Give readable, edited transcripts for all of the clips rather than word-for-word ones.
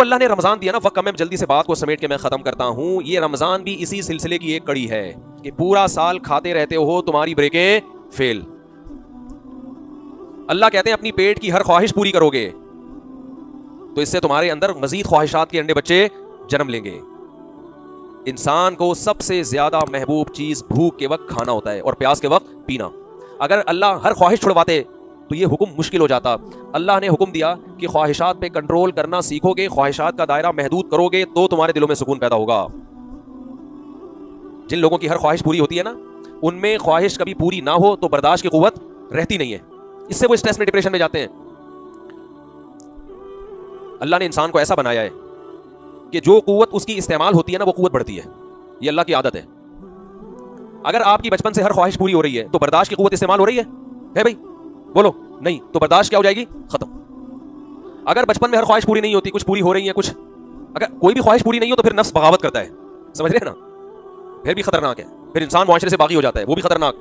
اللہ نے رمضان دیا نا، وقت کم ہے، جلدی سے بات کو سمیٹ کے میں ختم کرتا ہوں. یہ رمضان بھی اسی سلسلے کی ایک کڑی ہے کہ پورا سال کھاتے رہتے ہو، تمہاری بریکیں فیل. اللہ کہتے ہیں اپنی پیٹ کی ہر خواہش پوری کرو گے تو اس سے تمہارے اندر مزید خواہشات کے انڈے بچے جنم لیں گے. انسان کو سب سے زیادہ محبوب چیز بھوک کے وقت کھانا ہوتا ہے اور پیاس کے وقت پینا. اگر اللہ ہر خواہش چھڑواتے تو یہ حکم مشکل ہو جاتا. اللہ نے حکم دیا کہ خواہشات پہ کنٹرول کرنا سیکھو گے، خواہشات کا دائرہ محدود کرو گے تو تمہارے دلوں میں سکون پیدا ہوگا. جن لوگوں کی ہر خواہش پوری ہوتی ہے نا، ان میں خواہش کبھی پوری نہ ہو تو برداشت کی قوت رہتی نہیں ہے، اس سے وہ اسٹریس میں ڈپریشن میں جاتے ہیں. اللہ نے انسان کو ایسا بنایا ہے کہ جو قوت اس کی استعمال ہوتی ہے نا وہ قوت بڑھتی ہے. یہ اللہ کی عادت ہے. اگر آپ کی بچپن سے ہر خواہش پوری ہو رہی ہے تو برداشت کی قوت استعمال ہو رہی ہے بھائی؟ بولو نہیں تو برداشت کیا ہو جائے گی؟ ختم. اگر بچپن میں ہر خواہش پوری نہیں ہوتی، کچھ پوری ہو رہی ہے، کچھ اگر کوئی بھی خواہش پوری نہیں ہو تو پھر نفس بغاوت کرتا ہے، سمجھ رہے ہیں نا؟ پھر بھی خطرناک ہے، پھر انسان معاشرے سے باغی ہو جاتا ہے، وہ بھی خطرناک.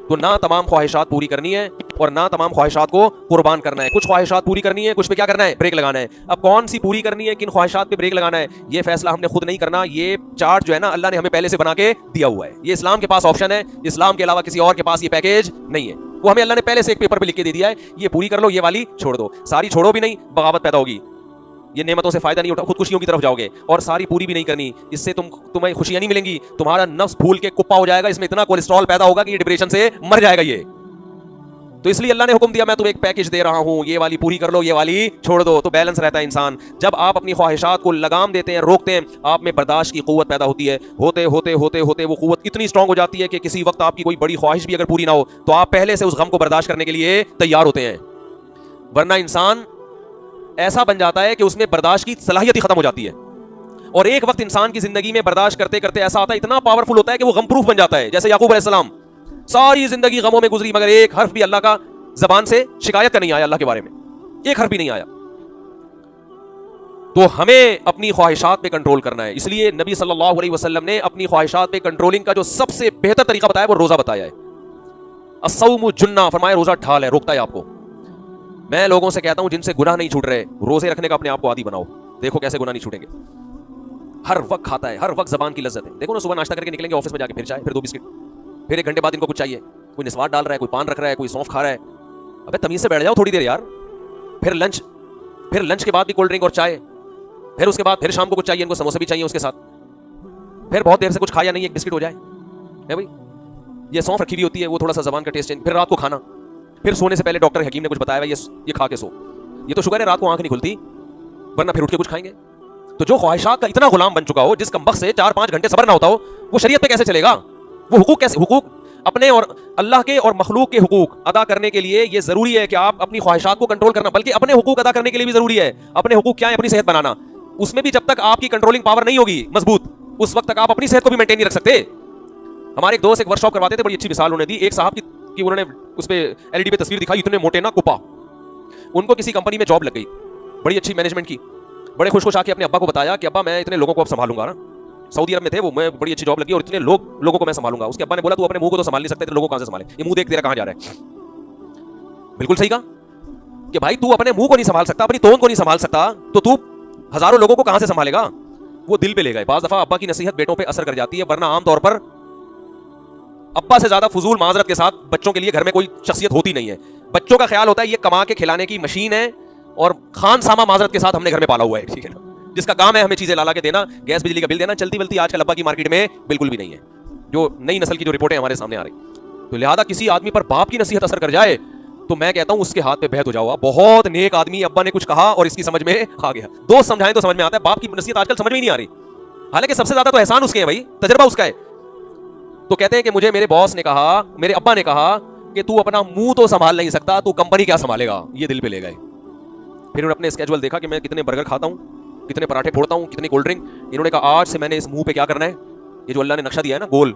تو نہ تمام خواہشات پوری کرنی ہے اور نہ تمام خواہشات کو قربان کرنا ہے. کچھ خواہشات پوری کرنی ہے، کچھ پہ کیا کرنا ہے؟ بریک لگانا ہے. اب کون سی پوری کرنی ہے، کن خواہشات پہ بریک لگانا ہے، یہ فیصلہ ہم نے خود نہیں کرنا. یہ چارٹ جو ہے نا اللہ نے ہمیں پہلے سے بنا کے دیا ہوا ہے. یہ اسلام کے پاس آپشن ہے، اسلام کے علاوہ کسی اور کے پاس یہ پیکیج نہیں ہے. وہ ہمیں اللہ نے پہلے سے ایک پیپر پہ لکھ کے دے دیا ہے، یہ پوری کر لو، یہ والی چھوڑ دو. ساری چھوڑو بھی نہیں، بغاوت پیدا ہوگی، یہ نعمتوں سے فائدہ نہیں اٹھا، خودکشیوں کی طرف جاؤ گے. اور ساری پوری بھی نہیں کرنی، اس سے تمہیں خوشیاں نہیں ملیں گی، تمہارا نفس بھول کے کپا ہو جائے گا، اس میں اتنا کولیسٹرول پیدا ہوگا کہ یہ ڈپریشن سے مر جائے گا. یہ تو اس لیے اللہ نے حکم دیا میں تمہیں ایک پیکج دے رہا ہوں، یہ والی پوری کر لو، یہ والی چھوڑ دو. تو بیلنس رہتا ہے انسان. جب آپ اپنی خواہشات کو لگام دیتے ہیں، روکتے ہیں، آپ میں برداشت کی قوت پیدا ہوتی ہے. ہوتے ہوتے ہوتے ہوتے وہ قوت اتنی اسٹرانگ ہو جاتی ہے کہ کسی وقت آپ کی کوئی بڑی خواہش بھی اگر پوری نہ ہو تو آپ پہلے سے اس غم کو برداشت کرنے کے لیے تیار ہوتے ہیں. ورنہ انسان ایسا بن جاتا ہے کہ اس میں برداشت کی صلاحیت ہی ختم ہو جاتی ہے. اور ایک وقت انسان کی زندگی میں برداشت کرتے کرتے ایسا آتا ہے، اتنا پاورفل ہوتا ہے کہ وہ غم پروف بن جاتا ہے. جیسے یعقوب علیہ السلام ساری زندگی غموں میں گزری مگر ایک حرف بھی اللہ کا زبان سے شکایت کا نہیں آیا، اللہ کے بارے میں ایک حرف بھی نہیں آیا. تو ہمیں اپنی خواہشات پہ کنٹرول کرنا ہے. اس لیے نبی صلی اللہ علیہ وسلم نے اپنی خواہشات پہ کنٹرولنگ کا جو سب سے بہتر طریقہ بتایا وہ روزہ بتایا ہے. الصوم جنہ، فرمایا روزہ ڈھال ہے، روکتا ہے آپ کو. میں لوگوں سے کہتا ہوں جن سے گناہ نہیں چھوٹ رہے، روزے رکھنے کا اپنے آپ کو عادی بناؤ، دیکھو کیسے گناہ نہیں چھوٹیں گے. ہر وقت کھاتا ہے، ہر وقت زبان کی لذت ہے. دیکھو نا صبح ناشتہ کر کے نکلیں گے آفس میں جا کے، پھر چائے، پھر 2 بسکٹ، پھر 1 گھنٹے بعد ان کو کچھ چاہیے. کوئی نسوار ڈال رہا ہے، کوئی پان رکھ رہا ہے، کوئی سونف کھا رہا ہے. ابے تمیز سے بیٹھ جاؤ تھوڑی دیر یار. پھر لنچ کے بعد بھی کولڈ ڈرنک اور چائے، پھر اس کے بعد پھر شام کو کچھ چاہیے، ان کو سموسے بھی چاہیے اس کے ساتھ. پھر بہت دیر سے کچھ کھایا نہیں، 1 بسکٹ ہو جائے ہے بھائی. یہ سونف رکھی ہوئی ہوتی ہے، وہ تھوڑا سا زبان کا ٹیسٹ چینج. پھر رات کو کھانا، پھر سونے سے پہلے ڈاکٹر حکیم نے کچھ بتایا یہ کھا کے سو. یہ تو شکر ہے رات کو آنکھ نہیں کھلتی، ورنہ پھر اٹھ کے کچھ کھائیں گے. تو جو خواہشات کا اتنا غلام بن چکا ہو، جس کم بخت سے 4-5 گھنٹے صبر نہ ہوتا ہو، وہ شریعت پہ کیسے چلے گا؟ وہ حقوق اپنے اور اللہ کے اور مخلوق کے حقوق ادا کرنے کے لیے یہ ضروری ہے کہ آپ اپنی خواہشات کو کنٹرول کرنا، بلکہ اپنے حقوق ادا کرنے کے لیے بھی ضروری ہے. اپنے حقوق کیا ہے؟ اپنی صحت بنانا. اس میں بھی جب تک آپ کی کنٹرولنگ پاور نہیں ہوگی مضبوط، اس وقت تک آپ اپنی صحت کو بھی مینٹین نہیں رکھ سکتے. ہمارے ایک دوست ایک ورکشاپ کرواتے تھے، بڑی اچھی مثال انہوں نے دی. ایک صاحب کی انہوں نے اس پہ LED پہ تصویر دکھائی، اتنے موٹے نا کپا. ان کو کسی کمپنی میں جاب لگ گئی، بڑی اچھی مینجمنٹ کی. بڑے خوش آ کے اپنے ابا کو بتایا کہ ابا میں اتنے لوگوں کو اب سنبھالوں گا نا. سعودی عرب میں تھے وہ، میں بڑی اچھی جاب لگی اور اتنے لوگوں کو میں سنبھالوں گا. اس کے ابا نے بولا تو اپنے منہ کو تو سنبھال نہیں سکتے، لوگوں کو کہاں سے سنبھالے؟ یہ منہ دیکھ تیرا کہاں جا رہا ہے. بالکل صحیح کہا کہ بھائی تو اپنے منہ کو نہیں سنبھال سکتا، اپنی توند کو نہیں سنبھال سکتا، تو ہزاروں لوگوں کو کہاں سے سنبھالے گا؟ وہ دل پہ لے گئے. بعض دفعہ ابا کی نصیحت بیٹوں پہ اثر کر جاتی ہے، ورنہ عام طور پر ابا سے زیادہ فضول معذرت کے ساتھ بچوں کے لیے گھر میں کوئی شخصیت ہوتی نہیں ہے. بچوں کا خیال ہوتا ہے یہ کما کے کھلانے کی مشین ہے اور خان سامہ معذرت کے ساتھ ہم نے گھر میں پالا ہوا ہے، ٹھیک ہے نا، جس کا کام ہے ہمیں چیزیں لا کے دینا، گیس بجلی کا بل دینا. چلتی بلتی آج کل ابا کی مارکیٹ میں بالکل بھی نہیں ہے، جو نئی نسل کی جو رپورٹیں ہمارے سامنے آ رہی. تو لہذا کسی آدمی پر باپ کی نصیحت اثر کر جائے تو میں کہتا ہوں اس کے ہاتھ پہ بیعت ہو جاؤ. بہت نیک آدمی، ابا نے کچھ کہا اور اس کی سمجھ میں آ گیا. دوست سمجھائیں تو سمجھ میں آتا ہے، باپ کی نصیحت آج کل سمجھ میں نہیں آ رہی. حالانکہ سب سے زیادہ تو احسان اس کے ہیں بھائی، تجربہ اس کا ہے. تو کہتے ہیں کہ مجھے میرے باس نے کہا، میرے ابا نے کہا کہ تو اپنا منہ تو سنبھال نہیں سکتا، تو کمپنی کیا سنبھالے گا؟ یہ دل پہ لے گئے. پھر انہوں نے اپنے اسکیجول دیکھا کہ میں کتنے برگر کھاتا ہوں، کتنے پراٹھے پھوڑتا ہوں، کتنی کولڈ ڈرنک. انہوں نے کہا آج سے میں نے اس منہ پہ کیا کرنا ہے، یہ جو اللہ نے نقشہ دیا ہے نا گول،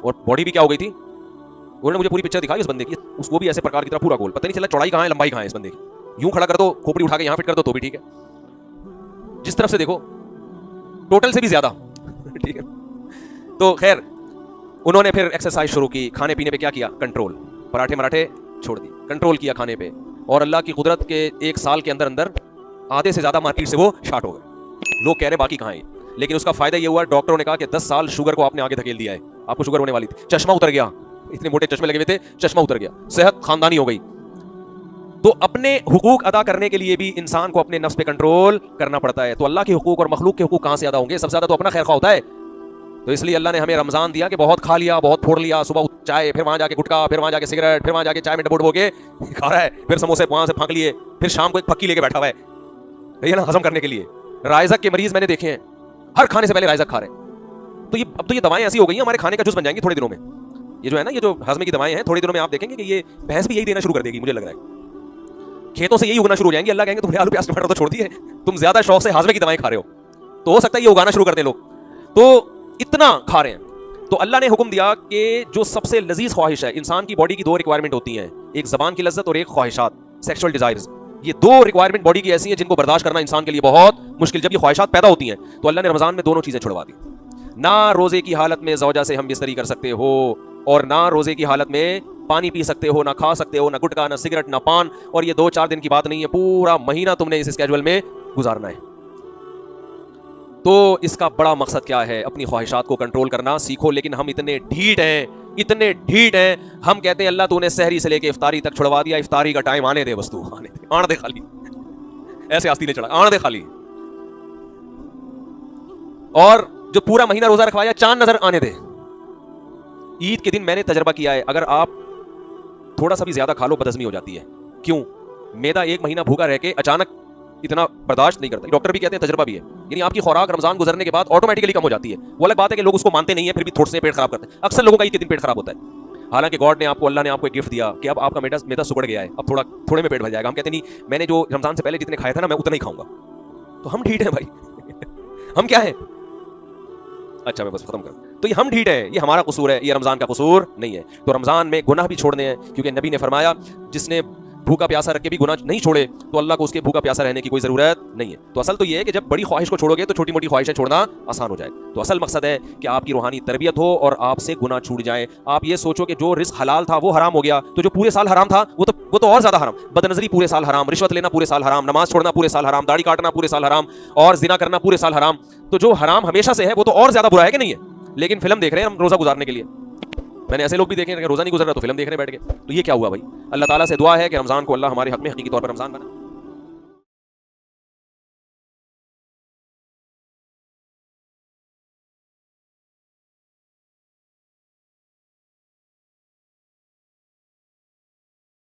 اور باڈی بھی کیا ہو گئی تھی. انہوں نے مجھے پوری پکچر دکھائی اس بندے کی، وہ بھی ایسے پرکار کی طرح پورا گول، پتہ نہیں چلا چوڑائی کہاں ہے لمبائی کہاں ہے اس بندے کی. یوں کھڑا کر دو، کھوپڑی اٹھا کے یہاں فٹ کر دو تو بھی ٹھیک ہے، جس طرف سے دیکھو ٹوٹل سے بھی زیادہ ٹھیک ہے. تو خیر انہوں نے پھر ایکسرسائز شروع کی، کھانے پینے پہ کیا کیا؟ کنٹرول. پراٹھے مراٹھے چھوڑ دی، کنٹرول کیا کھانے پہ. اور اللہ کی قدرت کے 1 سال کے اندر آدھے سے زیادہ مارکیٹ سے وہ شارٹ ہو گئے. لوگ کہہ رہے باقی کہاں ہیں, لیکن اس کا فائدہ یہ ہوا ڈاکٹروں نے کہا کہ 10 سال شوگر کو آپ نے آگے دھکیل دیا ہے, آپ کو شوگر ہونے والی تھی, چشمہ اتر گیا, اتنے موٹے چشمے لگے ہوئے تھے, چشمہ اتر گیا, صحت خاندانی ہو گئی. تو اپنے حقوق ادا کرنے کے لیے بھی انسان کو اپنے نفس پہ کنٹرول کرنا پڑتا ہے. تو اللہ کے حقوق اور مخلوق کے حقوق کہاں سے ادا ہوں گے؟ سب سے زیادہ تو اپنا خیر خواہ ہوتا ہے. تو اس لیے اللہ نے ہمیں رمضان دیا کہ بہت کھا لیا, بہت پھوڑ لیا, صبح چائے, پھر وہاں جا کے گٹکا, پھر وہاں جا کے سگریٹ, پھر وہاں جا کے چائے میں ڈبو ڈبو کے کھا رہا ہے, پھر سموسے وہاں سے پھانک لیے, پھر شام کو ایک پھکی لے کے بیٹھا ہوا ہے نا ہضم کرنے کے لیے. رائزک کے مریض میں نے دیکھے ہیں ہر کھانے سے پہلے رائزک کھا رہے ہیں. تو یہ اب تو یہ دوائیں ایسی ہو گئی ہیں ہمارے کھانے کا جز بن جائیں گی تھوڑے دنوں میں. یہ جو ہے نا یہ جو ہضم کی دوائیں ہیں تھوڑے دنوں میں آپ دیکھیں گے کہ یہ بھینس بھی یہی دینا شروع کر دے گی, مجھے لگ رہا ہے کھیتوں سے یہی اگنا شروع ہو جائیں گے. اللہ کہیں گے تم نے آلو پیاز ٹماٹر تو چھوڑ دیے, تم زیادہ شوق سے ہاضمے کی دوائیں کھا رہے ہو, تو ہو سکتا ہے یہ اگانا شروع کر دیں لوگ. تو اتنا کھا رہے ہیں. تو اللہ نے حکم دیا کہ جو سب سے لذیذ خواہش ہے, انسان کی باڈی کی 2 ریکوائرمنٹ ہوتی ہیں, ایک زبان کی لذت اور ایک خواہشات, سیکشول ڈیزائرز. یہ 2 ریکوائرمنٹ باڈی کی ایسی ہیں جن کو برداشت کرنا انسان کے لیے بہت مشکل. جب یہ خواہشات پیدا ہوتی ہیں تو اللہ نے رمضان میں دونوں چیزیں چھڑوا دی. نہ روزے کی حالت میں زوجہ سے ہم بستری کر سکتے ہو, اور نہ روزے کی حالت میں پانی پی سکتے ہو, نہ کھا سکتے ہو, نہ گٹکا, نہ سگریٹ, نہ پان. اور یہ 2-4 دن کی بات نہیں ہے, پورا مہینہ تم نے اس اسکیجول میں گزارنا ہے. تو اس کا بڑا مقصد کیا ہے؟ اپنی خواہشات کو کنٹرول کرنا سیکھو. لیکن ہم اتنے ڈھیٹ ہیں, ہم کہتے ہیں اللہ تو نے سحری سے لے کے افطاری تک چھڑوا دیا, افطاری کا ٹائم آنے دے, بس تو آنے دے خالی, ایسے آستی نے چڑھا, آنے دے خالی. اور جو پورا مہینہ روزہ رکھوایا چاند نظر آنے دے. عید کے دن میں نے تجربہ کیا ہے, اگر آپ تھوڑا سا بھی زیادہ کھا لو بدہضمی ہو جاتی ہے. کیوں؟ میدا 1 مہینہ بھوکا رہ کے اچانک اتنا برداشت نہیں کرتا. ڈاکٹر بھی کہتے ہیں, تجربہ بھی ہے, یعنی آپ کی خوراک رمضان گزرنے کے بعد آٹومیٹکلی کم ہو جاتی ہے. وہ الگ بات ہے کہ لوگ اس کو مانتے نہیں ہیں, پھر بھی تھوڑے سے پیٹ خراب کرتے ہیں. اکثر لوگوں کا عید کے دن پیٹ خراب ہوتا ہے. حالانکہ گاڈ نے آپ کو, اللہ نے آپ کو ایک گفٹ دیا کہ اب آپ کا میدا سکڑ گیا ہے, اب تھوڑے میں پیٹ بھر جائے گا. ہم کہتے نہیں, میں نے جو رمضان سے پہلے جتنے کھایا تھا نا میں اتنا ہی کھاؤں گا. تو ہم ڈھیٹ ہیں بھائی. ہم کیا ہیں؟ اچھا میں بس ختم کروں. تو یہ ہم ڈھیٹ ہیں, یہ ہمارا قصور ہے, یہ رمضان کا قصور نہیں ہے. تو رمضان میں گناہ بھی چھوڑنے ہیں, کیونکہ نبی نے فرمایا جس نے بھوکا پیاسا رکھ کے بھی گناہ نہیں چھوڑے تو اللہ کو اس کے بھوکا پیاسا رہنے کی کوئی ضرورت نہیں ہے. تو اصل تو یہ ہے کہ جب بڑی خواہش کو چھوڑو گے تو چھوٹی موٹی خواہشیں چھوڑنا آسان ہو جائے. تو اصل مقصد ہے کہ آپ کی روحانی تربیت ہو اور آپ سے گناہ چھوٹ جائے. آپ یہ سوچو کہ جو رزق حلال تھا وہ حرام ہو گیا, تو جو پورے سال حرام تھا وہ تو اور زیادہ حرام. بدنظری پورے سال حرام, رشوت لینا پورے سال حرام, نماز چھوڑنا پورے سال حرام, داڑھی کاٹنا پورے سال حرام, اور زنا کرنا پورے سال حرام. تو جو حرام ہمیشہ سے ہے وہ تو اور زیادہ برا ہے کہ نہیں ہے. لیکن فلم دیکھ رہے ہیں ہم روزہ گزارنے کے لیے. میں نے ایسے لوگ بھی دیکھے کہ روزہ نہیں گزر رہا تو فلم دیکھنے بیٹھ گئے. تو یہ کیا ہوا بھائی؟ اللہ تعالیٰ سے دعا ہے کہ رمضان کو اللہ ہمارے حق میں حقیقی طور پر رمضان بنا.